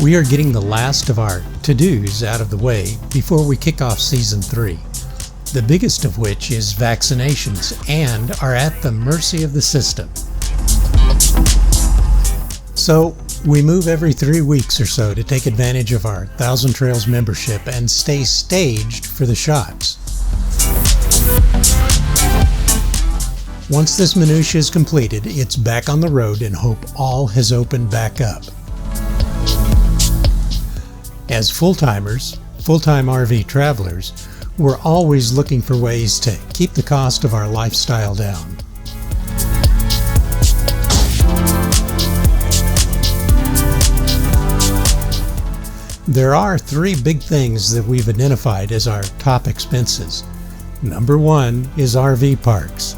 We are getting the last of our to-dos out of the way before we kick off Season 3, the biggest of which is vaccinations and are at the mercy of the system. So we move every 3 weeks or so to take advantage of our Thousand Trails membership and stay staged for the shots. Once this minutia is completed, it's back on the road and hope all has opened back up. As full-timers, full-time RV travelers, we're always looking for ways to keep the cost of our lifestyle down. There are 3 big things that we've identified as our top expenses. Number 1 is RV parks.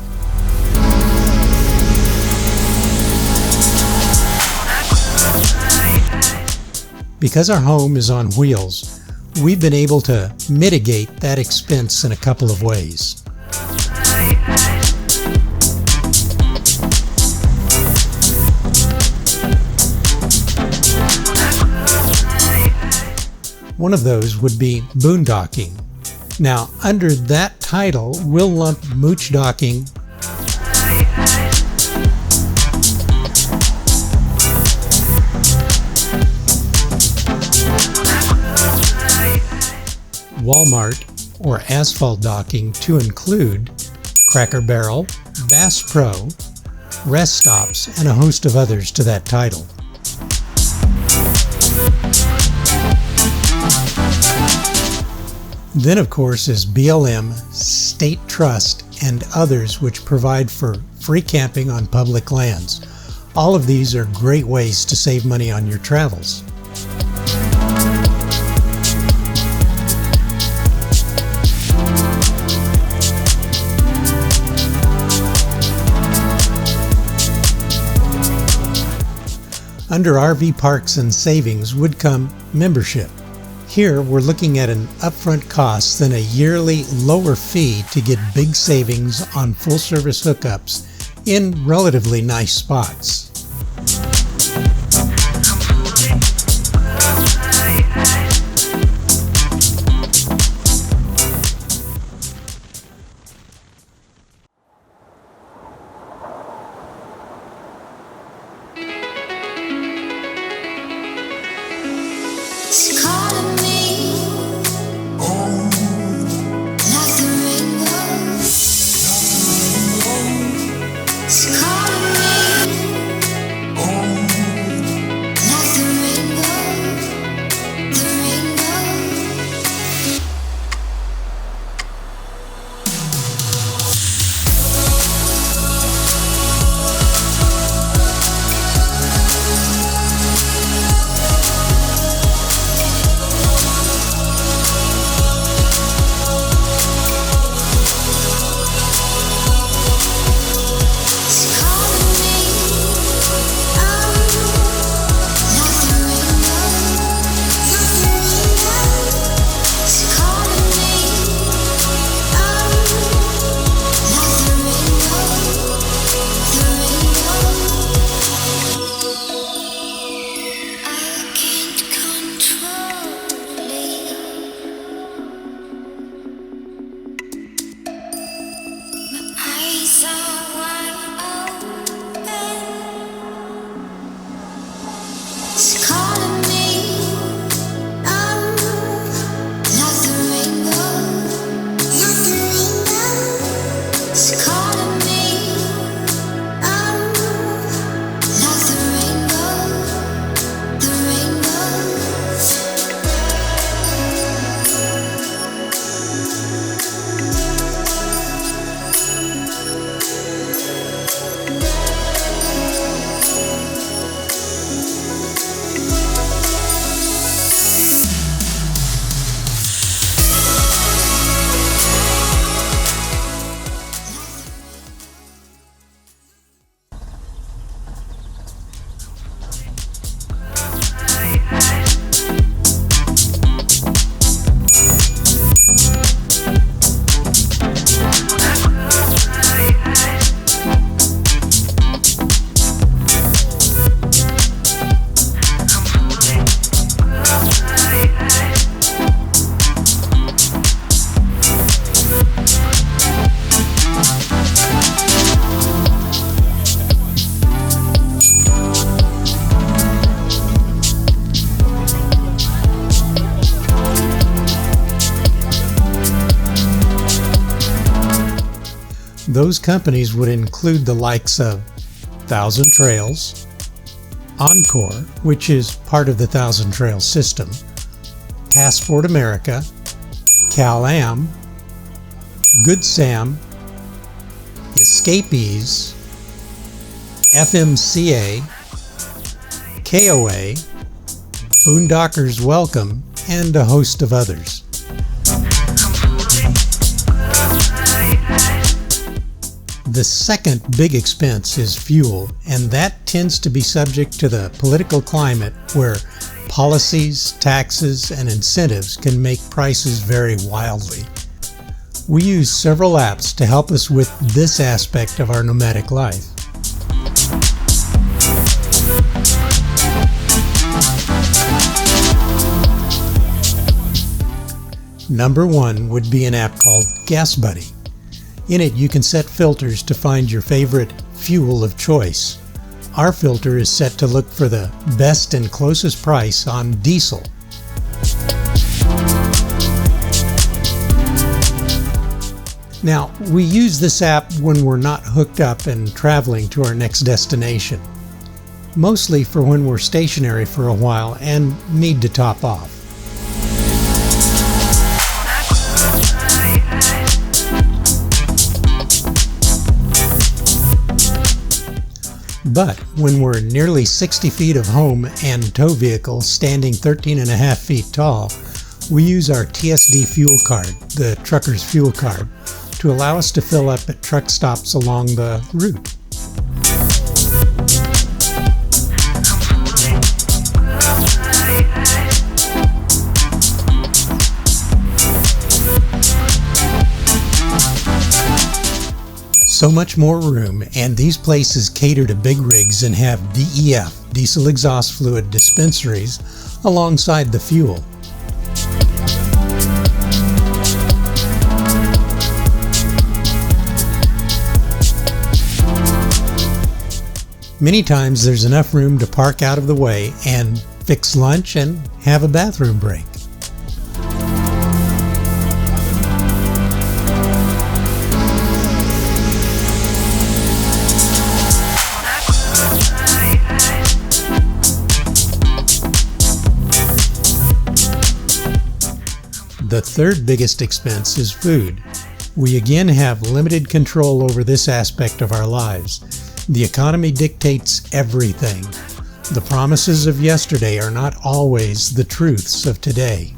Because our home is on wheels, we've been able to mitigate that expense in a couple of ways. One of those would be boondocking. Now, under that title, we'll lump mooch docking, Walmart, or asphalt docking to include Cracker Barrel, Bass Pro, rest stops, and a host of others to that title. Then, of course, is BLM, State Trust, and others which provide for free camping on public lands. All of these are great ways to save money on your travels. Under RV parks and savings would come membership. Here we're looking at an upfront cost than a yearly lower fee to get big savings on full service hookups in relatively nice spots. Those companies would include the likes of Thousand Trails, Encore, which is part of the Thousand Trails system, Passport America, Cal-Am, Good Sam, Escapees, FMCA, KOA, Boondockers Welcome, and a host of others. The second big expense is fuel, and that tends to be subject to the political climate where policies, taxes, and incentives can make prices vary wildly. We use several apps to help us with this aspect of our nomadic life. Number one would be an app called Gas Buddy. In it, you can set filters to find your favorite fuel of choice. Our filter is set to look for the best and closest price on diesel. Now, we use this app when we're not hooked up and traveling to our next destination, mostly for when we're stationary for a while and need to top off. But when we're nearly 60 feet of home and tow vehicle standing 13.5 feet tall, we use our TSD fuel card, the trucker's fuel card, to allow us to fill up at truck stops along the route. So much more room, and these places cater to big rigs and have DEF, diesel exhaust fluid dispensaries, alongside the fuel. Many times there's enough room to park out of the way and fix lunch and have a bathroom break. The third biggest expense is food. We again have limited control over this aspect of our lives. The economy dictates everything. The promises of yesterday are not always the truths of today.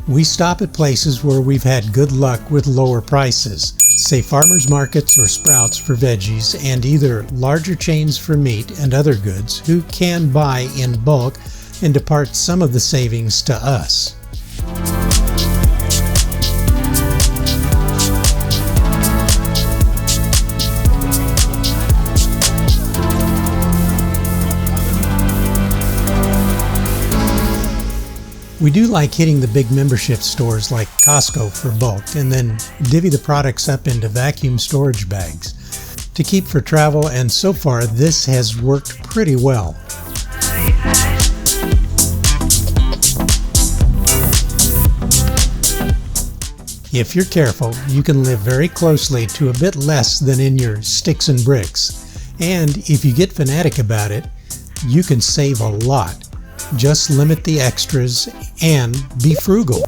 We stop at places where we've had good luck with lower prices, say farmers markets or Sprouts for veggies, and either larger chains for meat and other goods who can buy in bulk and depart some of the savings to us. We do like hitting the big membership stores like Costco for bulk and then divvy the products up into vacuum storage bags to keep for travel, and so far this has worked pretty well. If you're careful, you can live very closely to a bit less than in your sticks and bricks, and if you get fanatic about it, you can save a lot. Just limit the extras and be frugal.